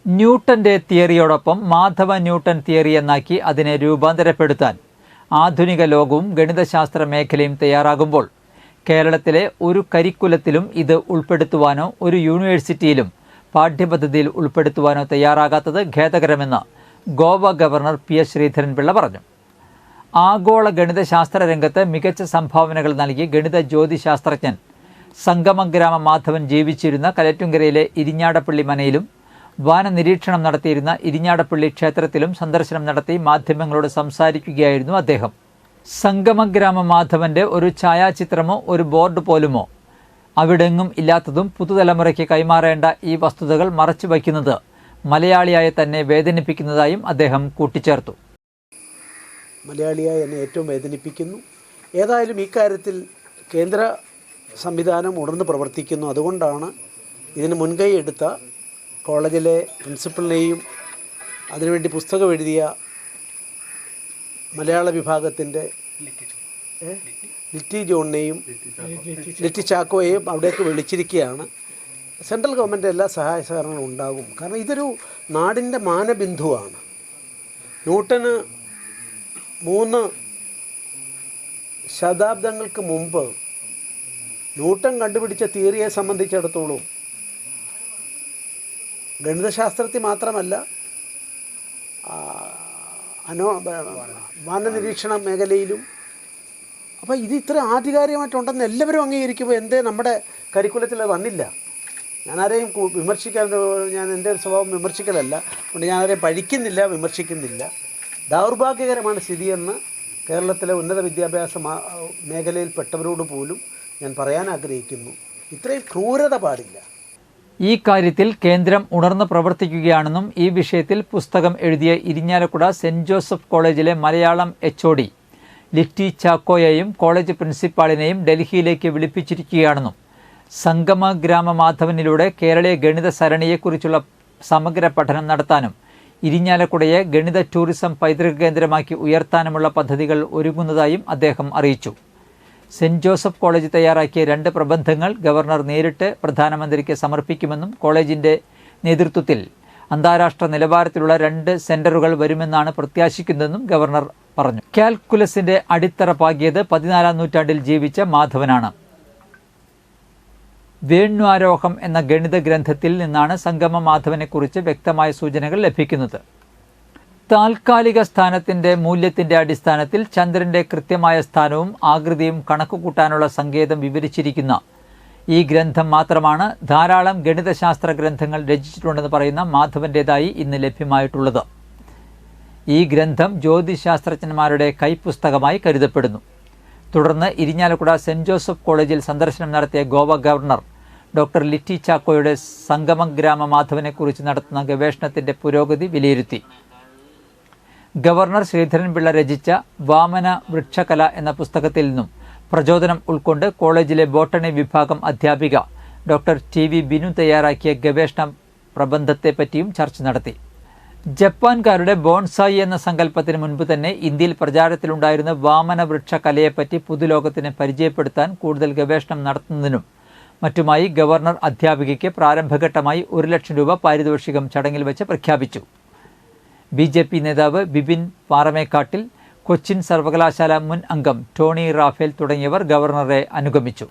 ന്യൂട്ടന്റെ തിയറിയോടൊപ്പം Madhava Newton theory എന്നാക്കി അതിനെ രൂപാന്തരപ്പെടുത്താൻ ആധുനിക ലോകവും ഗണിതശാസ്ത്ര മേഖലയും തയ്യാറാകുമ്പോൾ കേരളത്തിലെ ഒരു കരിക്കുലത്തിലും ഇത് ഉൾപ്പെടുത്തുവാനോ ഒരു യൂണിവേഴ്സിറ്റിയിലും പാഠ്യപദ്ധതിയിൽ ഉൾപ്പെടുത്തുവാനോ തയ്യാറാകാത്തത് ഖേദകരമെന്ന് ഗോവ ഗവർണർ പി.എസ്. ശ്രീധരൻപിള്ള പറഞ്ഞു. ആഗോള ഗണിതശാസ്ത്ര രംഗത്ത് മികച്ച സംഭാവനകൾ നൽകി ഗണിത ജ്യോതിശാസ്ത്രജ്ഞൻ സംഗമഗ്രാമ മാധവൻ ജീവിച്ചിരുന്ന കലറ്റുങ്കരയിലെ ഇരിഞ്ഞാടപ്പള്ളി മനയിലും വാനനിരീക്ഷണം നടത്തിയിരുന്ന ഇരിഞ്ഞാടപ്പള്ളി ക്ഷേത്രത്തിലും സന്ദർശനം നടത്തി മാധ്യമങ്ങളോട് സംസാരിക്കുകയായിരുന്നു അദ്ദേഹം. സംഗമഗ്രാമ മാധവന്റെ ഒരു ഛായാചിത്രമോ ഒരു ബോർഡ് പോലുമോ അവിടെങ്ങും ഇല്ലാത്തതും പുതുതലമുറയ്ക്ക് കൈമാറേണ്ട ഈ വസ്തുതകൾ മറച്ചു വയ്ക്കുന്നത് മലയാളിയായി തന്നെ വേദനിപ്പിക്കുന്നതായും അദ്ദേഹം കൂട്ടിച്ചേർത്തു. മലയാളിയായി എന്നെ ഏറ്റവും വേദനിപ്പിക്കുന്നു. ഏതായാലും ഇക്കാര്യത്തിൽ കേന്ദ്ര സംവിധാനം ഉണർന്ന് പ്രവർത്തിക്കുന്നു. അതുകൊണ്ടാണ് ഇതിന് മുൻകൈ എടുത്ത കോളേജിലെ പ്രിൻസിപ്പലിനെയും അതിനുവേണ്ടി പുസ്തകം എഴുതിയ മലയാള വിഭാഗത്തിൻ്റെ ലിറ്റി ജോണിനെയും ലിറ്റി ചാക്കോയെയും അവിടേക്ക് വിളിച്ചിരിക്കുകയാണ്. സെൻട്രൽ ഗവൺമെൻറ് എല്ലാ സഹായ സഹകരണങ്ങളും ഉണ്ടാകും. കാരണം ഇതൊരു നാടിൻ്റെ മാനബിന്ദുവാണ്. ന്യൂട്ടന് 3 ശതാബ്ദങ്ങൾക്ക് മുമ്പ് ന്യൂട്ടൻ കണ്ടുപിടിച്ച തിയറിയെ സംബന്ധിച്ചിടത്തോളം ഗണിതശാസ്ത്രത്തിൽ മാത്രമല്ല വാനനിരീക്ഷണ മേഖലയിലും അപ്പോൾ ഇത് ഇത്ര ആധികാരികമായിട്ടുണ്ടെന്ന് എല്ലാവരും അംഗീകരിക്കുമ്പോൾ എന്തേ നമ്മുടെ കരിക്കുലത്തിൽ അത് വന്നില്ല? ഞാനാരെയും ഞാൻ എൻ്റെ സ്വഭാവം വിമർശിക്കലല്ല, അതുകൊണ്ട് ഞാനാരെയും പഴിക്കുന്നില്ല, വിമർശിക്കുന്നില്ല. ദൗർഭാഗ്യകരമാണ് സ്ഥിതിയെന്ന് കേരളത്തിലെ ഉന്നത വിദ്യാഭ്യാസ മേഖലയിൽപ്പെട്ടവരോട് പോലും ഞാൻ പറയാൻ ആഗ്രഹിക്കുന്നു. ഇത്രയും ക്രൂരത പാടില്ല. ഈ കാര്യത്തിൽ കേന്ദ്രം ഉണർന്ന് പ്രവർത്തിക്കുകയാണെന്നും ഈ വിഷയത്തിൽ പുസ്തകം എഴുതിയ ഇരിഞ്ഞാലക്കുട സെൻറ് ജോസഫ് കോളേജിലെ മലയാളം HOD ലിറ്റി ചാക്കോയെയും കോളേജ് പ്രിൻസിപ്പാളിനെയും ഡൽഹിയിലേക്ക് വിളിപ്പിച്ചിരിക്കുകയാണെന്നും സംഗമഗ്രാമ മാധവനിലൂടെ കേരളീയ ഗണിത സരണിയെക്കുറിച്ചുള്ള സമഗ്ര പഠനം നടത്താനും ഇരിഞ്ഞാലക്കുടയെ ഗണിത ടൂറിസം പൈതൃക കേന്ദ്രമാക്കി ഉയർത്താനുമുള്ള പദ്ധതികൾ ഒരുങ്ങുന്നതായും അദ്ദേഹം അറിയിച്ചു. സെൻറ് ജോസഫ് കോളേജ് തയ്യാറാക്കിയ 2 പ്രബന്ധങ്ങൾ ഗവർണർ നേരിട്ട് പ്രധാനമന്ത്രിക്ക് സമർപ്പിക്കുമെന്നും കോളേജിന്റെ നേതൃത്വത്തിൽ അന്താരാഷ്ട്ര നിലവാരത്തിലുള്ള 2 സെന്ററുകൾ വരുമെന്നാണ് പ്രത്യാശിക്കുന്നതെന്നും ഗവർണർ പറഞ്ഞു. കാൽക്കുലസിന്റെ അടിത്തറ പാകിയത് 14-ാം നൂറ്റാണ്ടിൽ ജീവിച്ച മാധവനാണ്. വേണ്വാരോഹം എന്ന ഗണിത ഗ്രന്ഥത്തിൽ നിന്നാണ് സംഗമ മാധവനെക്കുറിച്ച് വ്യക്തമായ സൂചനകൾ ലഭിക്കുന്നത്. താൽക്കാലിക സ്ഥാനത്തിന്റെ മൂല്യത്തിന്റെ അടിസ്ഥാനത്തിൽ ചന്ദ്രന്റെ കൃത്യമായ സ്ഥാനവും ആകൃതിയും കണക്കുകൂട്ടാനുള്ള സങ്കേതം വിവരിച്ചിരിക്കുന്ന ഈ ഗ്രന്ഥം മാത്രമാണ് ധാരാളം ഗണിതശാസ്ത്ര ഗ്രന്ഥങ്ങൾ രചിച്ചിട്ടുണ്ടെന്ന് പറയുന്ന മാധവന്റേതായി ഇന്ന് ലഭ്യമായിട്ടുള്ളത്. ഈ ഗ്രന്ഥം ജ്യോതിശാസ്ത്രജ്ഞന്മാരുടെ കൈപ്പുസ്തകമായി കരുതപ്പെടുന്നു. തുടർന്ന് ഇരിഞ്ഞാലക്കുട സെൻറ് ജോസഫ് കോളേജിൽ സന്ദർശനം നടത്തിയ ഗോവ ഗവർണർ ഡോക്ടർ ലിറ്റി ചാക്കോയുടെ സംഗമഗ്രാമ മാധവനെക്കുറിച്ച് നടത്തുന്ന ഗവേഷണത്തിന്റെ പുരോഗതി വിലയിരുത്തി. ഗവർണർ ശ്രീധരൻപിള്ള രചിച്ച വാമന വൃക്ഷകല എന്ന പുസ്തകത്തിൽ നിന്നും പ്രചോദനം ഉൾക്കൊണ്ട് കോളേജിലെ ബോട്ടണി വിഭാഗം അധ്യാപിക ഡോക്ടർ TV ബിനു തയ്യാറാക്കിയ ഗവേഷണ പ്രബന്ധത്തെപ്പറ്റിയും ചർച്ച നടത്തി. ജപ്പാൻകാരുടെ ബോൺസായി എന്ന സങ്കല്പത്തിന് മുൻപ് തന്നെ ഇന്ത്യയിൽ പ്രചാരത്തിലുണ്ടായിരുന്ന വാമന വൃക്ഷകലയെപ്പറ്റി പുതുലോകത്തിന് പരിചയപ്പെടുത്താൻ കൂടുതൽ ഗവേഷണം നടത്തുന്നതിനും മറ്റുമായി ഗവർണർ അധ്യാപികയ്ക്ക് പ്രാരംഭഘട്ടമായി 1 ലക്ഷം രൂപ പാരിതോഷികം ചടങ്ങിൽ വെച്ച് പ്രഖ്യാപിച്ചു. BJP നേതാവ് ബിപിൻ പാറമേക്കാട്ടിൽ, കൊച്ചിൻ സർവകലാശാല മുൻ അംഗം ടോണി റാഫേൽ തുടങ്ങിയവർ ഗവർണറെ അനുഗമിച്ചു.